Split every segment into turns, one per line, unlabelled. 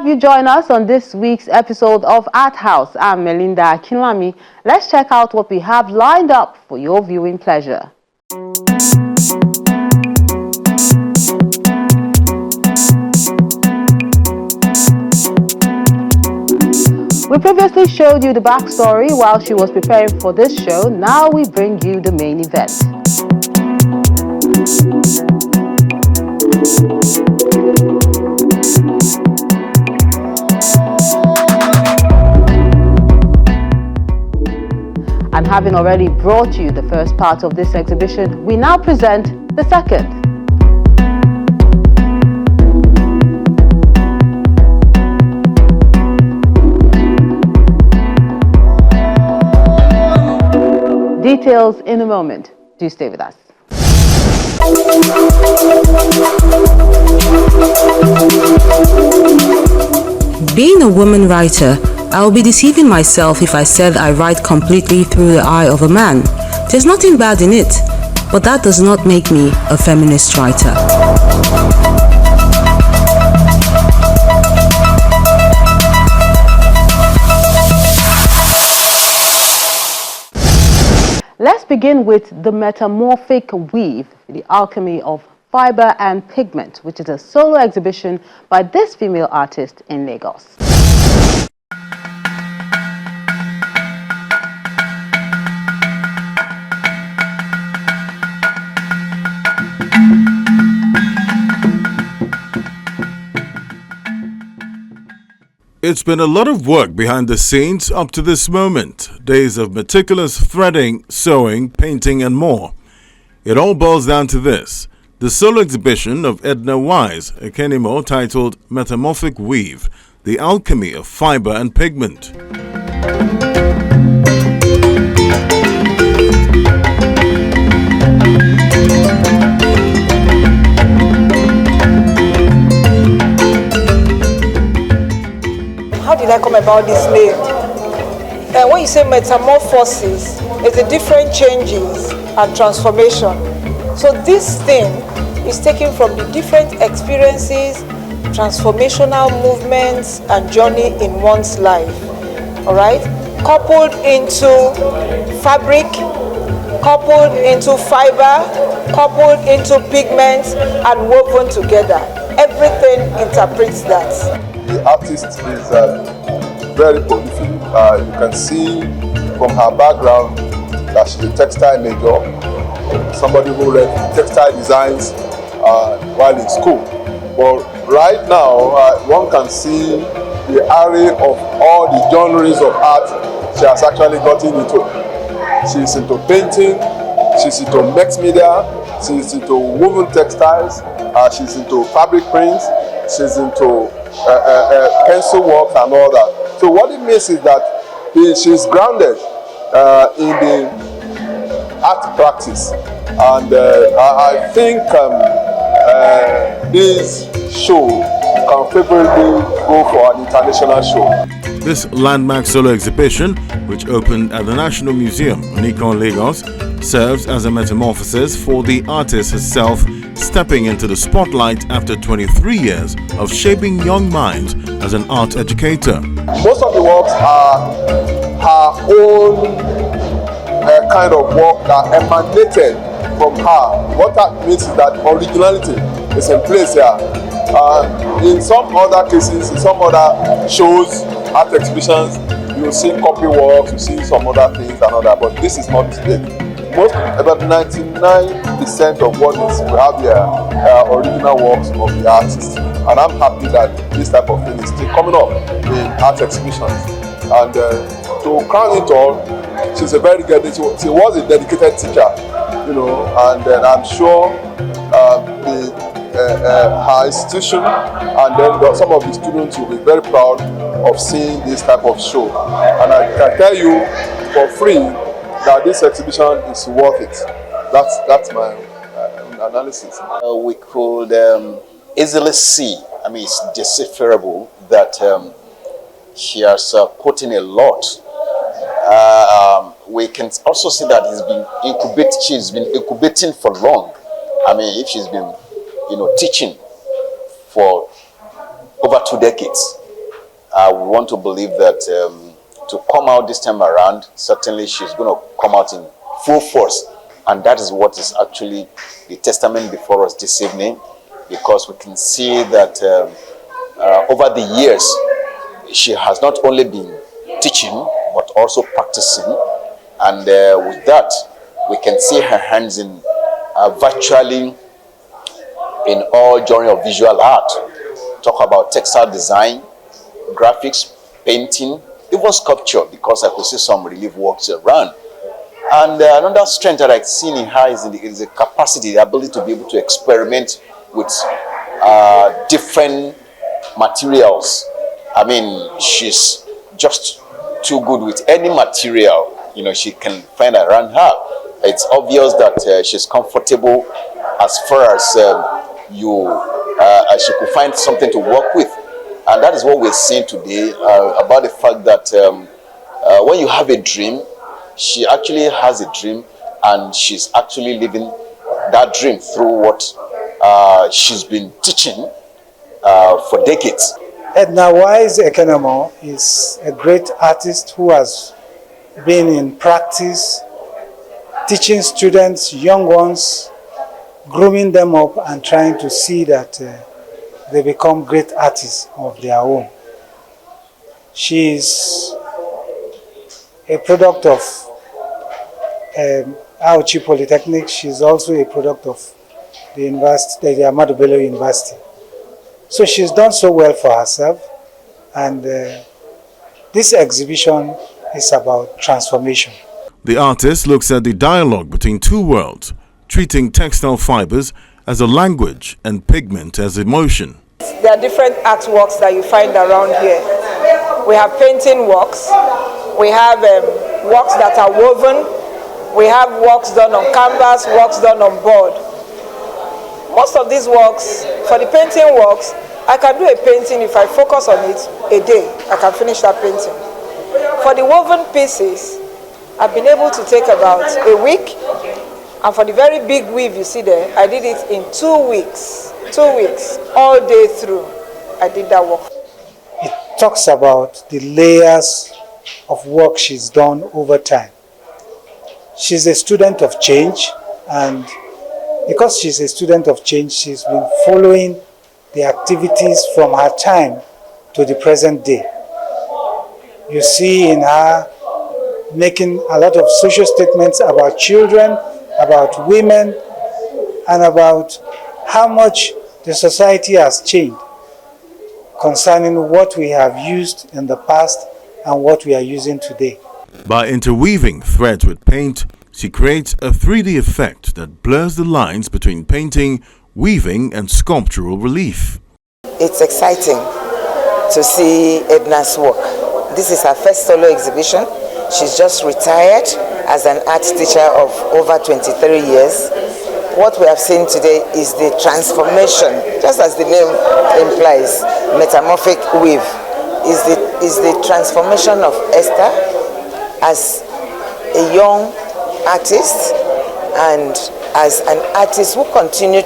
have you join us on this week's episode of Art House. I'm Melinda Akinwami. Let's check out what we have lined up for your viewing pleasure. We previously showed you the backstory while she was preparing for this show. Now we bring you the main event. And having already brought you the first part of this exhibition, we now present the second. Details in a moment. Do stay with us.
Being a woman writer, I would be deceiving myself if I said I write completely through the eye of a man. There's nothing bad in it, but that does not make me a feminist writer.
Let's begin with the Metamorphic Weave, the alchemy of fiber and pigment, which is a solo exhibition by this female artist in Lagos.
It's been a lot of work behind the scenes up to this moment. Days of meticulous threading, sewing, painting and more. It all boils down to this. The solo exhibition of Edna Wise, a Kenimo titled Metamorphic Weave, the alchemy of fiber and pigment.
How did I come about this name? When you say metamorphosis, it's the different changes and transformation. So this thing is taken from the different experiences, transformational movements and journey in one's life. All right? Coupled into fabric, coupled into fiber, coupled into pigments and woven together. Everything interprets that.
The artist is very prolific. You can see from her background that she's a textile major, somebody who read textile designs while in school. But right now, one can see the array of all the genres of art she has actually gotten into. She's into painting, she's into mixed media, she's into woven textiles, she's into fabric prints, she's into pencil work and all that. So what it means is that she's grounded in the art practice, and I think this show can favorably go for an international show.
This landmark solo exhibition, which opened at the National Museum, Nikon, Lagos, serves as a metamorphosis for the artist herself, stepping into the spotlight after 23 years of shaping young minds as an art educator.
Most of the works are her own kind of work that emanated from her. What that means is that originality is in place here. In some other cases, in some other shows, art exhibitions, you see copy works, you see some other things and other, but this is not it. About 99% of what we have here are original works of the artist, and I'm happy that this type of thing is still coming up in art exhibitions. And to crown it all, she's a very good. She was a dedicated teacher, you know, and I'm sure her institution and then some of the students will be very proud of seeing this type of show. And I can tell you for free that this exhibition is worth it. That's my analysis.
We could easily see, I mean, it's decipherable that she has put in a lot. We can also see that she's been incubating for long. I mean, if she's been, teaching for over 2 decades, we want to believe that to come out this time around, certainly she's going to come out in full force. And that is what is actually the testament before us this evening, because we can see that over the years, she has not only been teaching, but also practicing. And with that, we can see her hands in virtually in all genre of visual art. Talk about textile design, graphics, painting, even sculpture, because I could see some relief works around. And another strength that I've seen in her is the capacity, the ability to be able to experiment with different materials. I mean, she's just too good with any material, you know, she can find around her. It's obvious that she's comfortable as far as she could find something to work with. And that is what we're seeing today about the fact that when you have a dream, she actually has a dream, and she's actually living that dream through what she's been teaching for decades.
Edna Wise Ekenemo is a great artist who has been in practice, teaching students, young ones, grooming them up and trying to see that they become great artists of their own. She is a product of Auchi Polytechnic. She is also a product of the university, the Ahmadu Bello University. So she's done so well for herself, and this exhibition is about transformation.
The artist looks at the dialogue between two worlds, treating textile fibers as a language and pigment as emotion.
There are different artworks that you find around here. We have painting works, we have works that are woven, we have works done on canvas, works done on board. Most of these works, for the painting works, I can do a painting if I focus on it a day. I can finish that painting. For the woven pieces, I've been able to take about a week. And for the very big weave you see there, I did it in 2 weeks. 2 weeks, all day through, I did that work.
It talks about the layers of work she's done over time. She's a student of change, and because she's a student of change, she's been following the activities from her time to the present day. You see in her making a lot of social statements about children, about women, and about how much the society has changed concerning what we have used in the past and what we are using today.
By interweaving threads with paint, she creates a 3D effect that blurs the lines between painting, weaving, and sculptural relief.
It's exciting to see Edna's work. This is her first solo exhibition. She's just retired as an art teacher of over 23 years. What we have seen today is the transformation, just as the name implies, metamorphic weave, is the transformation of Esther as a young artist and as an artist who continued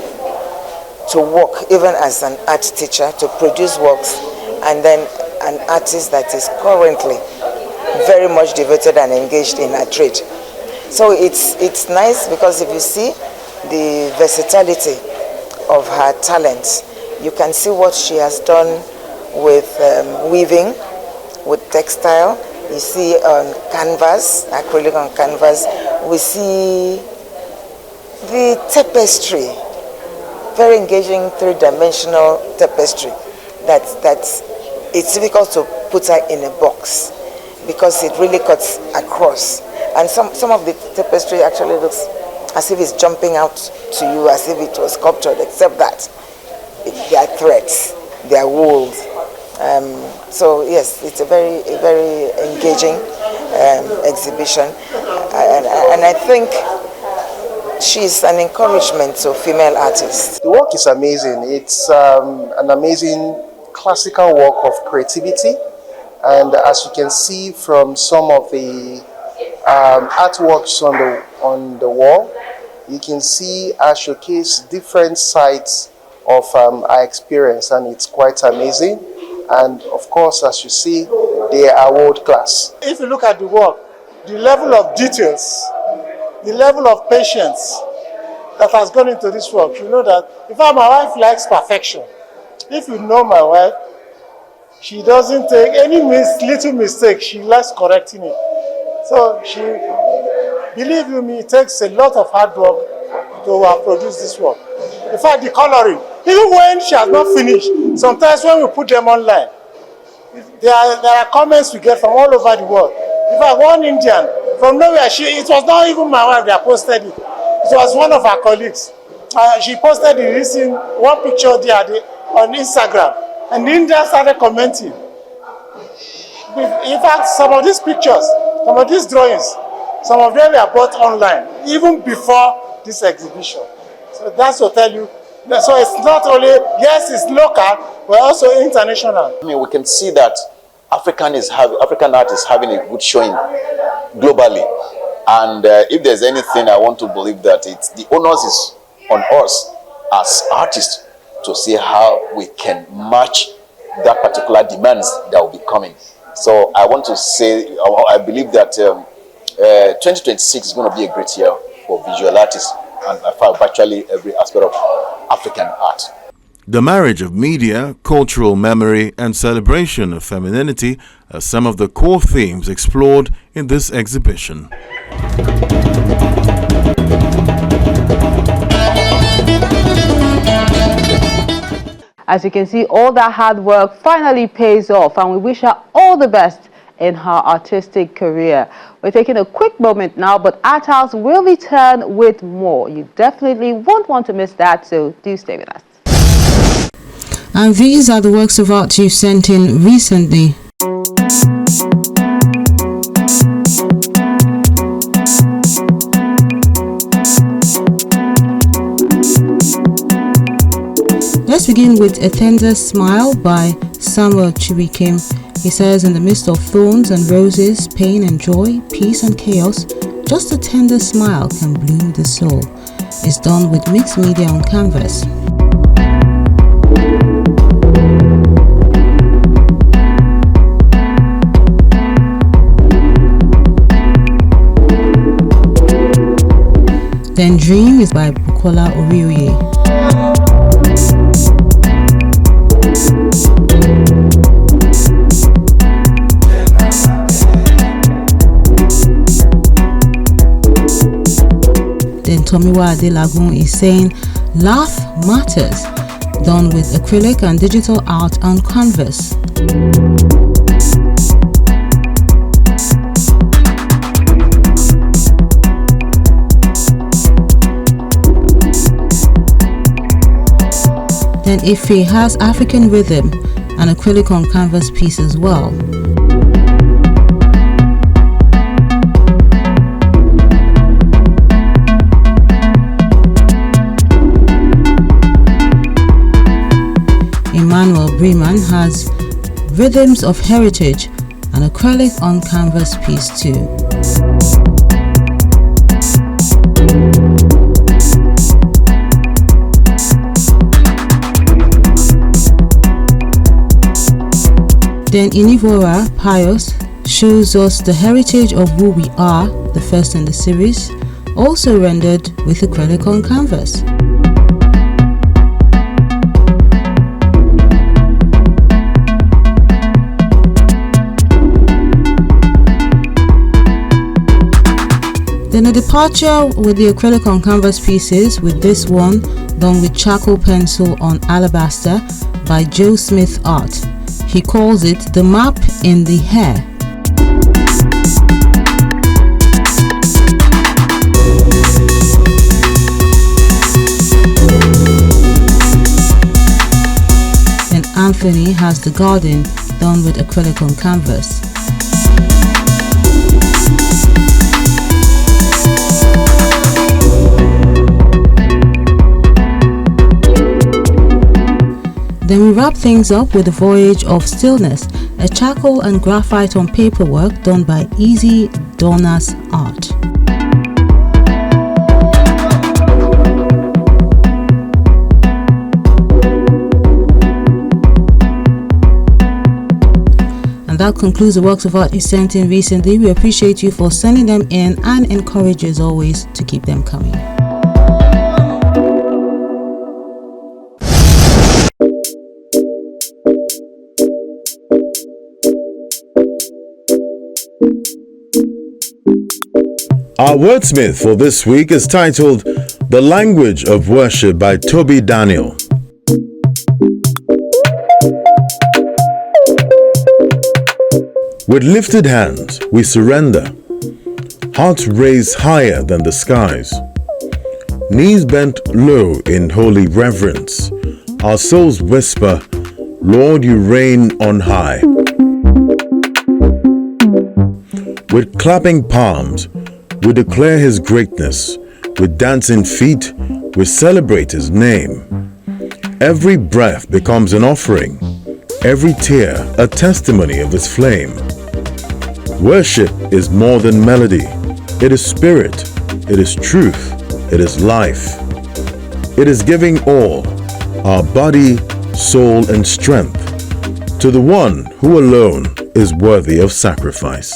to work even as an art teacher to produce works, and then an artist that is currently very much devoted and engaged in her trade. So it's nice because if you see the versatility of her talents, you can see what she has done with weaving, with textile. You see on canvas, acrylic on canvas, we see the tapestry, very engaging three-dimensional tapestry that it's difficult to put her in a box because it really cuts across. And some of the tapestry actually looks as if it's jumping out to you, as if it was sculptured, except that they are threads, they are wool. So yes, it's a very engaging exhibition, and I think she's an encouragement to female artists.
The work is amazing. It's an amazing classical work of creativity, and as you can see from some of the artworks on the wall, you can see I showcase different sides of our experience, and it's quite amazing. And of course, as you see, they are world class.
If you look at the work, the level of details, the level of patience that has gone into this work, you know that, in fact, my wife likes perfection. If you know my wife, she doesn't take any little mistake, she likes correcting it. So she, believe you me, it takes a lot of hard work to produce this work. In fact, the coloring, even when she has not finished, sometimes when we put them online, there are comments we get from all over the world. In fact, one Indian from nowhere, it was not even my wife that posted it. It was one of our colleagues. She posted the recent one picture there on Instagram, and the Indians started commenting. In fact, some of these pictures, some of these drawings, some of them were bought online, even before this exhibition. So that's to tell you. So it's not only, yes, it's local, but also international.
I mean, we can see that African art is having a good showing globally. And if there's anything, I want to believe that it's the onus is on us as artists to see how we can match that particular demands that will be coming. So I want to say, I believe that 2026 is going to be a great year for visual artists and for virtually every aspect of African art.
The marriage of media, cultural memory, and celebration of femininity are some of the core themes explored in this exhibition.
As you can see, all that hard work finally pays off, and we wish her all the best in her artistic career. We're taking a quick moment now, but Art House will return with more. You definitely won't want to miss that, so do stay with us.
And these are the works of art you sent in recently. Let's begin with A Tender Smile by Samuel Chiwikim. He says, in the midst of thorns and roses, pain and joy, peace and chaos, just a tender smile can bloom the soul. It's done with mixed media on canvas. Then Dream is by Bukola Orioye. Then Tomiwa Adelagun is saying Laugh Matters, done with acrylic and digital art on canvas. Then Ife has African Rhythm, an acrylic on canvas piece as well. Emmanuel Breman has Rhythms of Heritage, an acrylic on canvas piece too. Then Inivora Pius shows us the heritage of who we are, the first in the series, also rendered with acrylic on canvas. Then a departure with the acrylic on canvas pieces, with this one done with charcoal pencil on alabaster by Joe Smith Art. He calls it The Map in the Hair. Then Anthony has The Garden, done with acrylic on canvas. Then we wrap things up with The Voyage of Stillness, a charcoal and graphite on paperwork done by Easy Donas Art. that concludes the works of art you sent in recently. We appreciate you for sending them in and encourage you as always to keep them coming.
Our wordsmith for this week is titled The Language of Worship by Toby Daniel. With lifted hands, we surrender. Hearts raised higher than the skies. Knees bent low in holy reverence. Our souls whisper, Lord, you reign on high. With clapping palms, we declare his greatness. With dancing feet, we celebrate his name. Every breath becomes an offering. Every tear a testimony of his flame. Worship is more than melody. It is spirit. It is truth. It is life. It is giving all, our body, soul, and strength, to the one who alone is worthy of sacrifice.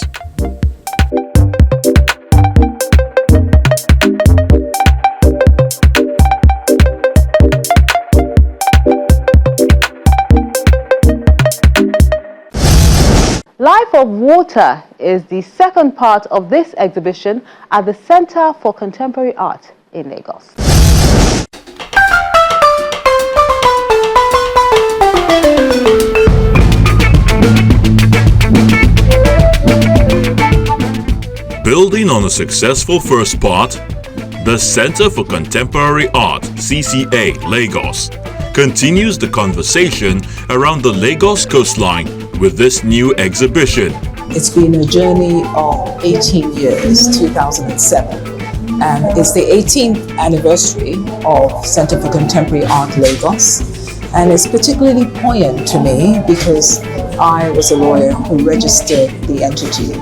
Life of Water is the second part of this exhibition at the Center for Contemporary Art in Lagos.
Building on a successful first part, the Center for Contemporary Art, CCA, Lagos, continues the conversation around the Lagos coastline with this new exhibition.
It's been a journey of 18 years, 2007, and it's the 18th anniversary of Center for Contemporary Art Lagos, and it's particularly poignant to me because I was a lawyer who registered the entity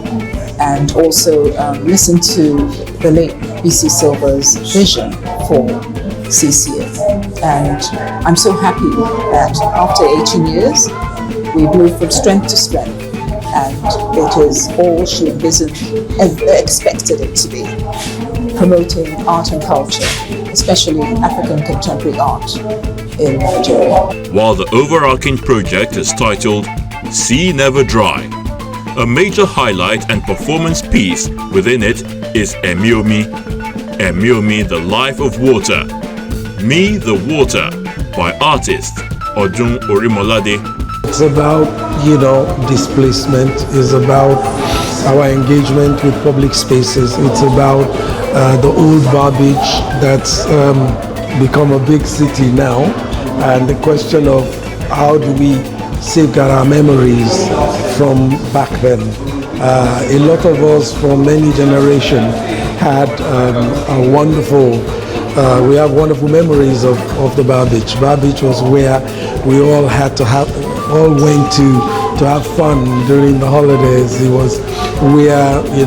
and also listened to the late B.C. Silver's vision for CCA, and I'm so happy that after 18 years, we grew from strength to strength, and it is all she envisioned and expected it to be, promoting art and culture, especially African contemporary art in Nigeria.
While the overarching project is titled Sea Never Dry, a major highlight and performance piece within it is Emiomi, The Life of Water, Me the Water, by artist Odun Orimolade.
It's about, displacement. It's about our engagement with public spaces. It's about the old Barbage that's become a big city now, and the question of how do we safeguard our memories from back then. A lot of us from many generations had we have wonderful memories of the Barbage. Barbage was where we all went to have fun during the holidays. It was where, we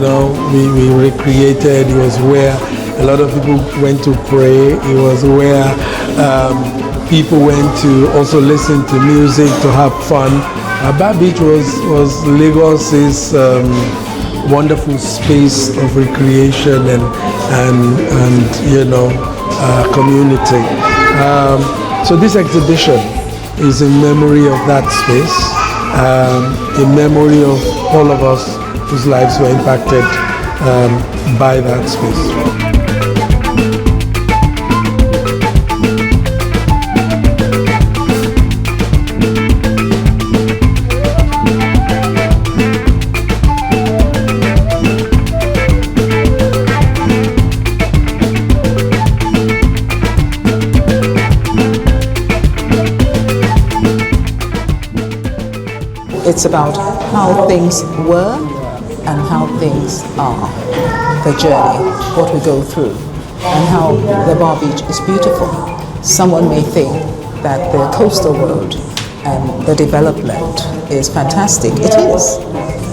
recreated. It was where a lot of people went to pray. It was where people went to also listen to music, to have fun. Barbage was Lagos's wonderful space of recreation and community. So this exhibition is in memory of that space, in memory of all of us whose lives were impacted by that space.
It's about how things were and how things are, the journey, what we go through, and how the Barbage is beautiful. Someone may think that the coastal road and the development is fantastic. It is.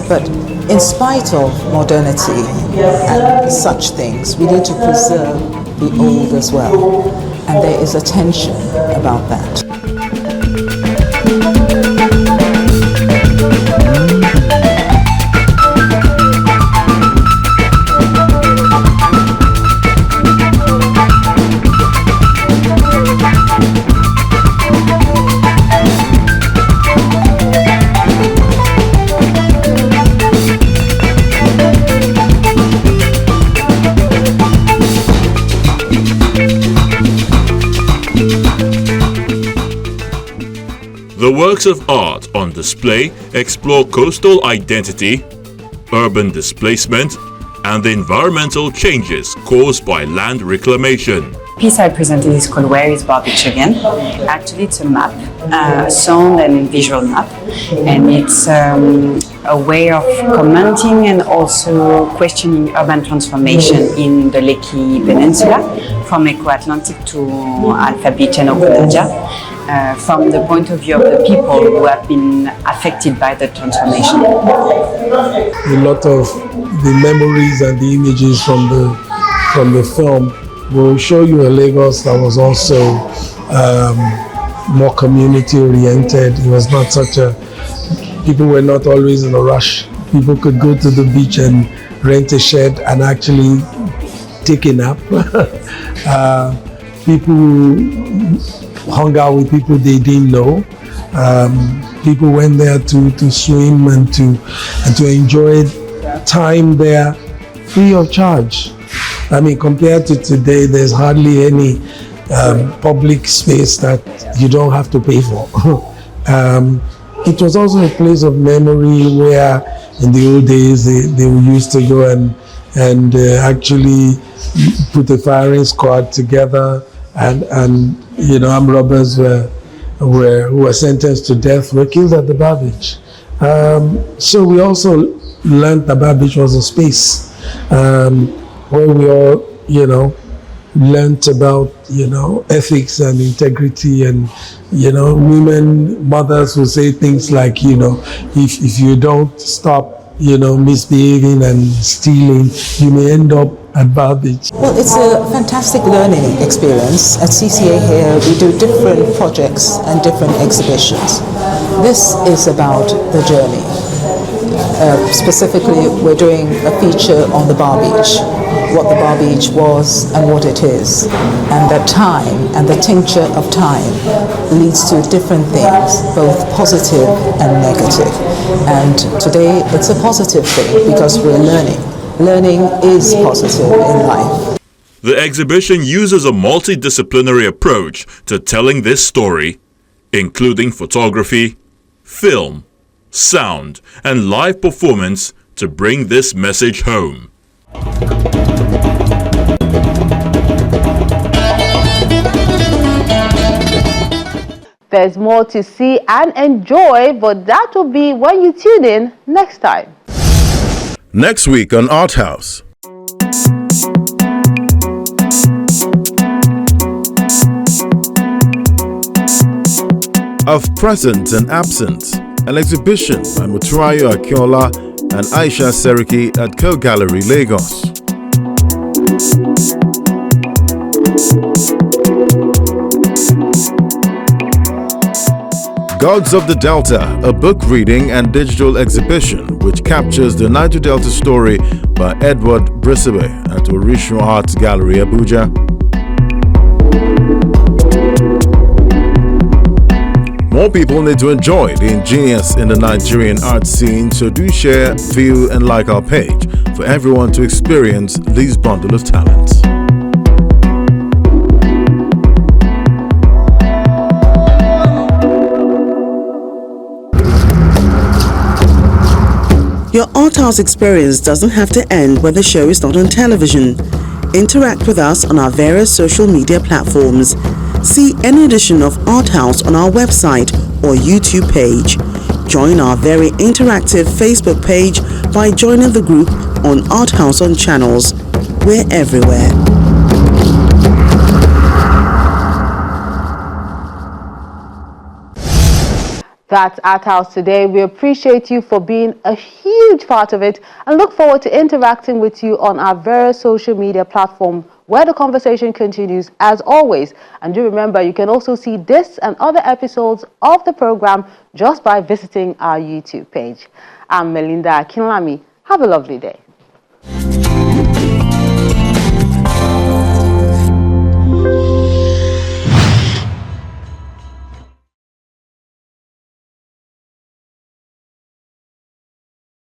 But in spite of modernity and such things, we need to preserve the old as well. And there is a tension about that.
works of art on display explore coastal identity, urban displacement, and the environmental changes caused by land reclamation.
The piece I presented is called Where is Barbage Again? Actually, it's a map, a sound and visual map, and it's a way of commenting and also questioning urban transformation in the Lekki Peninsula, from Eco-Atlantic to Alpha Beach and Okonaja, from the point of view of the people who have been affected by the transformation.
A lot of the memories and the images from the film will show you a Lagos that was also more community oriented. It was not such a, people were not always in a rush. People could go to the beach and rent a shed and actually take a nap. People hung out with people they didn't know. People went there to swim and to enjoy time there free of charge. I mean, compared to today, there's hardly any public space that you don't have to pay for. It was also a place of memory where in the old days they used to go and actually put a firing squad together, and you know, armed robbers who were sentenced to death were killed at the Bar Beach. So we also learned that Bar Beach was a space where we all, you know, learned about, you know, ethics and integrity, and, you know, women, mothers will say things like, you know, if you don't stop, you know, misbehaving and stealing, you may end up at Bar Beach.
Well, it's a fantastic learning experience. At CCA here, we do different projects and different exhibitions. This is about the journey. Specifically, we're doing a feature on the Bar Beach, what the Bar Beach was and what it is. And that time and the tincture of time leads to different things, both positive and negative. And today it's a positive thing because we're learning. Learning is positive in life.
The exhibition uses a multidisciplinary approach to telling this story, including photography, film, sound, and live performance to bring this message home.
There's more to see and enjoy, but that will be when you tune in next time.
Next week on Art House. Of Presence and Absence, an exhibition by Muturayo Akinola and Aisha Seriki at Co Gallery, Lagos. Gods of the Delta, a book reading and digital exhibition which captures the Niger Delta story by Edward Brisibe at Orisho Arts Gallery, Abuja. More people need to enjoy the ingenious in the Nigerian art scene, so do share, view and like our page for everyone to experience these bundle of talents.
Your Art House experience doesn't have to end when the show is not on television. Interact with us on our various social media platforms. See any edition of Art House on our website or YouTube page. Join our very interactive Facebook page by joining the group on Art House on Channels. We're everywhere.
That's Art House today. We appreciate you for being a huge part of it and look forward to interacting with you on our various social media platforms where the conversation continues as always. And do remember, you can also see this and other episodes of the program just by visiting our YouTube page. I'm Melinda Akinlami. Have a lovely day.